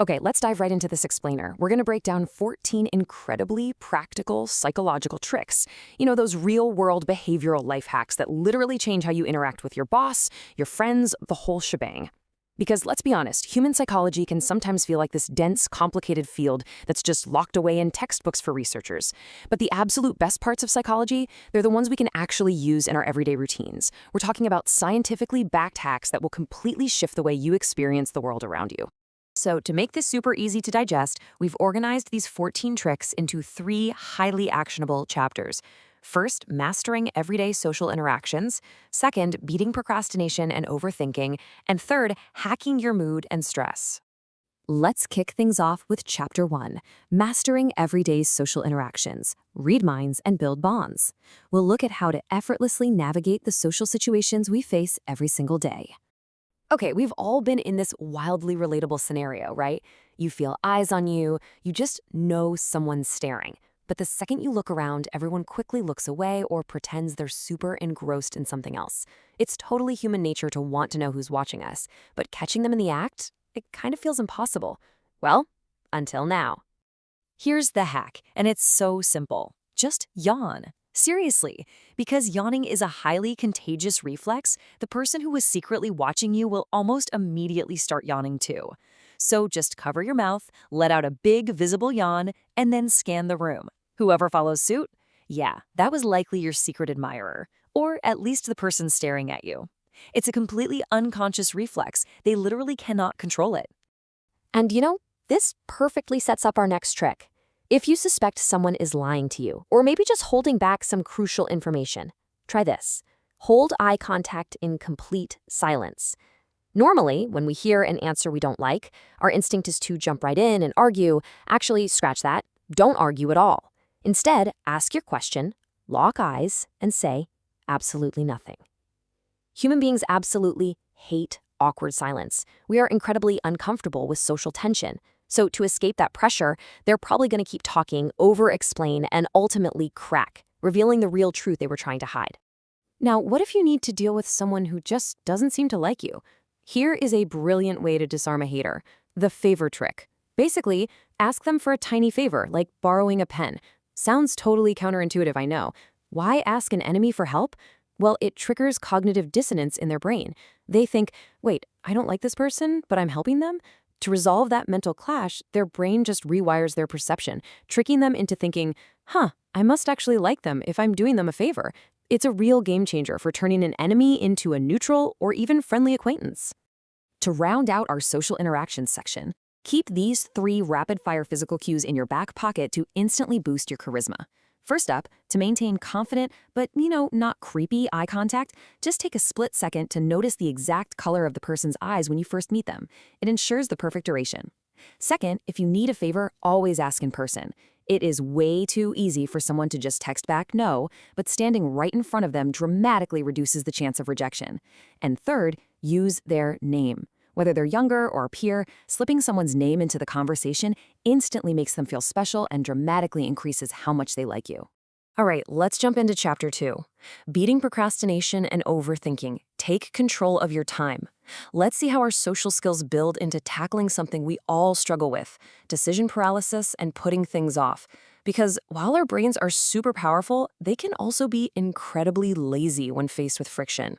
Okay, let's dive right into this explainer. We're going to break down 14 incredibly practical psychological tricks. You know, those real-world behavioral life hacks that literally change how you interact with your boss, your friends, the whole shebang. Because let's be honest, human psychology can sometimes feel like this dense, complicated field that's just locked away in textbooks for researchers. But the absolute best parts of psychology, they're the ones we can actually use in our everyday routines. We're talking about scientifically backed hacks that will completely shift the way you experience the world around you. So to make this super easy to digest, we've organized these 14 tricks into 3 highly actionable chapters. First, mastering everyday social interactions. Second, beating procrastination and overthinking. And third, hacking your mood and stress. Let's kick things off with Chapter 1, Mastering Everyday Social Interactions. Read minds and build bonds. We'll look at how to effortlessly navigate the social situations we face every single day. Okay, we've all been in this wildly relatable scenario, right? You feel eyes on you, you just know someone's staring. But the second you look around, everyone quickly looks away or pretends they're super engrossed in something else. It's totally human nature to want to know who's watching us, but catching them in the act, it kind of feels impossible. Well, until now. Here's the hack, and it's so simple. Just yawn. Seriously, because yawning is a highly contagious reflex, the person who is secretly watching you will almost immediately start yawning too. So just cover your mouth, let out a big visible yawn, and then scan the room. Whoever follows suit? Yeah, that was likely your secret admirer, or at least the person staring at you. It's a completely unconscious reflex. They literally cannot control it. And you know, this perfectly sets up our next trick. If you suspect someone is lying to you, or maybe just holding back some crucial information, try this. Hold eye contact in complete silence. Normally, when we hear an answer we don't like, our instinct is to jump right in and argue. Actually, scratch that. Don't argue at all. Instead, ask your question, lock eyes, and say absolutely nothing. Human beings absolutely hate awkward silence. We are incredibly uncomfortable with social tension. So to escape that pressure, they're probably going to keep talking, over-explain, and ultimately crack, revealing the real truth they were trying to hide. Now, what if you need to deal with someone who just doesn't seem to like you? Here is a brilliant way to disarm a hater, the favor trick. Basically, ask them for a tiny favor, like borrowing a pen. Sounds totally counterintuitive, I know. Why ask an enemy for help? Well, it triggers cognitive dissonance in their brain. They think, wait, I don't like this person, but I'm helping them? To resolve that mental clash, their brain just rewires their perception, tricking them into thinking, I must actually like them if I'm doing them a favor. It's a real game changer for turning an enemy into a neutral or even friendly acquaintance. To round out our social interactions section, keep these 3 rapid-fire physical cues in your back pocket to instantly boost your charisma. First up, to maintain confident, but not creepy eye contact, just take a split second to notice the exact color of the person's eyes when you first meet them. It ensures the perfect duration. Second, if you need a favor, always ask in person. It is way too easy for someone to just text back no, but standing right in front of them dramatically reduces the chance of rejection. And third, use their name. Whether they're younger or a peer, slipping someone's name into the conversation instantly makes them feel special and dramatically increases how much they like you. All right, let's jump into Chapter 2. Beating procrastination and overthinking. Take control of your time. Let's see how our social skills build into tackling something we all struggle with, decision paralysis and putting things off. Because while our brains are super powerful, they can also be incredibly lazy when faced with friction.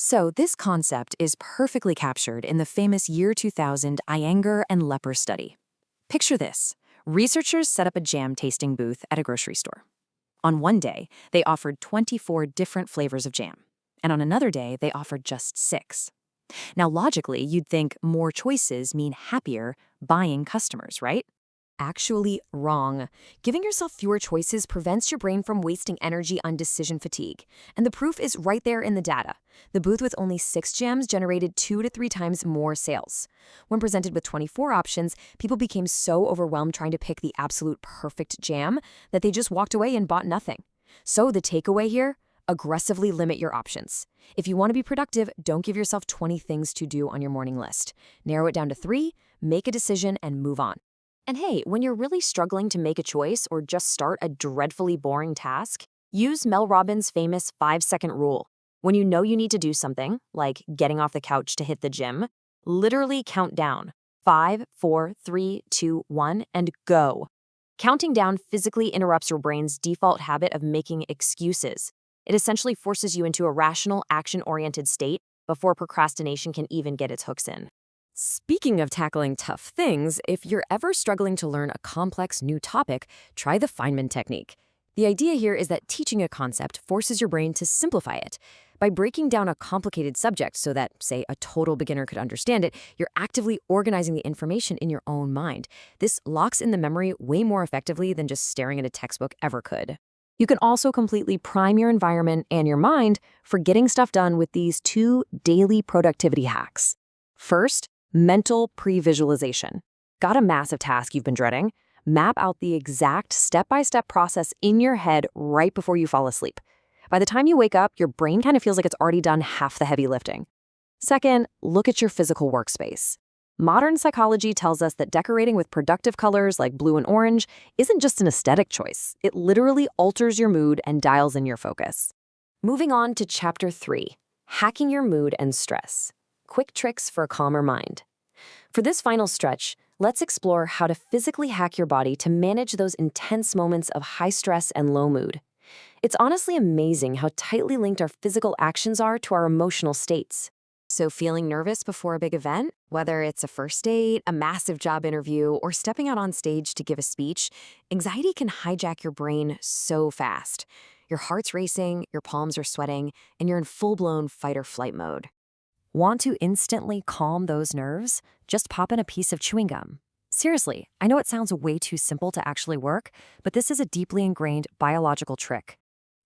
So this concept is perfectly captured in the famous year 2000 Iyengar and Lepper study. Picture this. Researchers set up a jam tasting booth at a grocery store. On one day, they offered 24 different flavors of jam, and on another day, they offered just 6. Now, logically, you'd think more choices mean happier, buying customers, right? Actually wrong. Giving yourself fewer choices prevents your brain from wasting energy on decision fatigue. And the proof is right there in the data. The booth with only 6 jams generated 2 to 3 times more sales. When presented with 24 options, people became so overwhelmed trying to pick the absolute perfect jam that they just walked away and bought nothing. So the takeaway here? Aggressively limit your options. If you want to be productive, don't give yourself 20 things to do on your morning list. Narrow it down to 3, make a decision, and move on. And hey, when you're really struggling to make a choice or just start a dreadfully boring task, use Mel Robbins' famous 5-second rule. When you know you need to do something, like getting off the couch to hit the gym, literally count down 5, 4, 3, 2, 1, and go. Counting down physically interrupts your brain's default habit of making excuses. It essentially forces you into a rational, action-oriented state before procrastination can even get its hooks in. Speaking of tackling tough things, if you're ever struggling to learn a complex new topic, try the Feynman technique. The idea here is that teaching a concept forces your brain to simplify it. By breaking down a complicated subject so that, say, a total beginner could understand it, you're actively organizing the information in your own mind. This locks in the memory way more effectively than just staring at a textbook ever could. You can also completely prime your environment and your mind for getting stuff done with these 2 daily productivity hacks. First, mental pre-visualization. Got a massive task you've been dreading? Map out the exact step-by-step process in your head right before you fall asleep. By the time you wake up, your brain kind of feels like it's already done half the heavy lifting. Second, look at your physical workspace. Modern psychology tells us that decorating with productive colors like blue and orange isn't just an aesthetic choice. It literally alters your mood and dials in your focus. Moving on to Chapter 3, Hacking Your Mood and Stress. Quick tricks for a calmer mind. For this final stretch, let's explore how to physically hack your body to manage those intense moments of high stress and low mood. It's honestly amazing how tightly linked our physical actions are to our emotional states. So feeling nervous before a big event, whether it's a first date, a massive job interview, or stepping out on stage to give a speech, anxiety can hijack your brain so fast. Your heart's racing, your palms are sweating, and you're in full-blown fight-or-flight mode. Want to instantly calm those nerves? Just pop in a piece of chewing gum. Seriously, I know it sounds way too simple to actually work, but this is a deeply ingrained biological trick.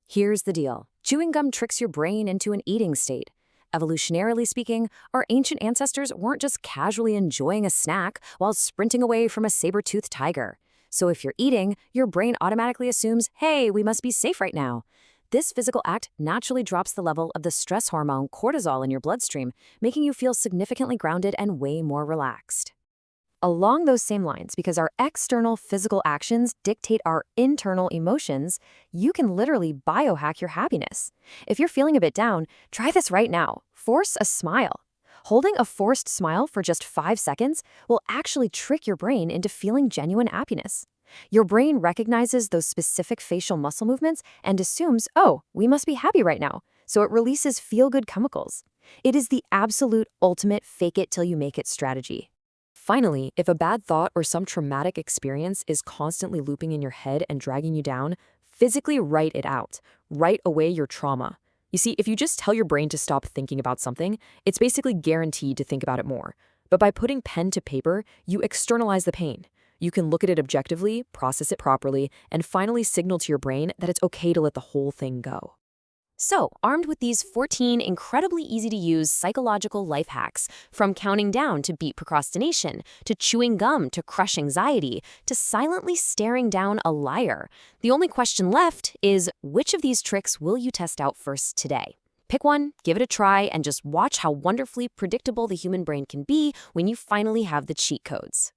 Here's the deal. Chewing gum tricks your brain into an eating state. Evolutionarily speaking, our ancient ancestors weren't just casually enjoying a snack while sprinting away from a saber-toothed tiger. So if you're eating, your brain automatically assumes, hey, we must be safe right now. This physical act naturally drops the level of the stress hormone cortisol in your bloodstream, making you feel significantly grounded and way more relaxed. Along those same lines, because our external physical actions dictate our internal emotions, you can literally biohack your happiness. If you're feeling a bit down, try this right now. Force a smile. Holding a forced smile for just 5 seconds will actually trick your brain into feeling genuine happiness. Your brain recognizes those specific facial muscle movements and assumes, oh, we must be happy right now. So it releases feel-good chemicals. It is the absolute ultimate fake-it-till-you-make-it strategy. Finally, if a bad thought or some traumatic experience is constantly looping in your head and dragging you down, physically write it out. Write away your trauma. You see, if you just tell your brain to stop thinking about something, it's basically guaranteed to think about it more. But by putting pen to paper, you externalize the pain. You can look at it objectively, process it properly, and finally signal to your brain that it's okay to let the whole thing go. So, armed with these 14 incredibly easy-to-use psychological life hacks, from counting down to beat procrastination, to chewing gum to crush anxiety, to silently staring down a liar, the only question left is, which of these tricks will you test out first today? Pick one, give it a try, and just watch how wonderfully predictable the human brain can be when you finally have the cheat codes.